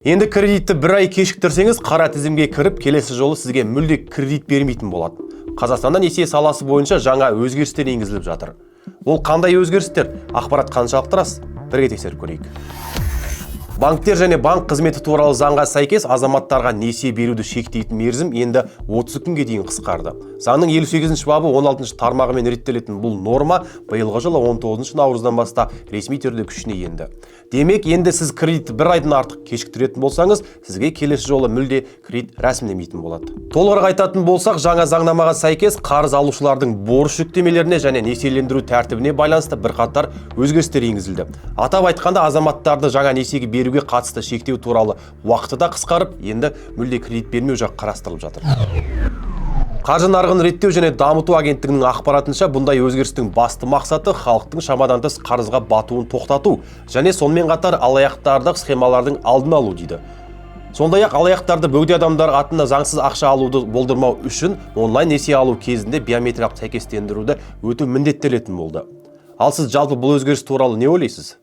Енді кредитті бір ай кешіктірсеңіз, қара тізімге кіріп, келесі жолы сізге мүлде кредит бермейтін болады. Қазақстанда несие саласы бойынша жаңа өзгерістер енгізіліп жатыр. Ол қандай өзгерістер? Ақпарат қаншалықты рас? Бірге тексеріп көрейік. Банктер және банк қызметі туралы заңға сәйкес азаматтарға несие беруді шектейтін мерзім енді 30 күнге дейін қысқарды. Заңның 58 бабы 16 тармағымен реттелетін бұл норма биылғы жылы 19 наурыздан бастап ресми түрде күшіне енді. Демек, енді сіз кредитті бір айдан артық кешіктіретін болсаңыз, сізге келесі жолы мүлде кредит рәсімдемейтін болады. Толығырақ айтатын болсақ, жаңа заңнамаға сәйкес қарыз алушылардың борыш жүктемелеріне және несиелендіру тәртібіне байланысты бірқатар өзгерістер енгізілді. Атап айтқанда, азаматтарды жаңа несиеге беруге қатысты шектеу туралы уақыты да қысқарып, енді мүлде кредит бермеу жағы қарастырылып жатыр. Қаржы нарығын реттеу және дамыту агенттігінің ақпаратынша, бұндай өзгерістің басты мақсаты халықтың шамадан тыс қарызға батуын тоқтату және сонымен қатар алаяқтардың схемалардың алдын алу дейді. Сондай-ақ алаяқтарды бөгде адамдар атына заңсыз ақша алуды болдырмау үшін онлайн несие алу кезінде биометриялық сәйкестендіруді өту міндеттелетін болды. Ал сіз жалпы бұл өзгеріс туралы не ойлайсыз?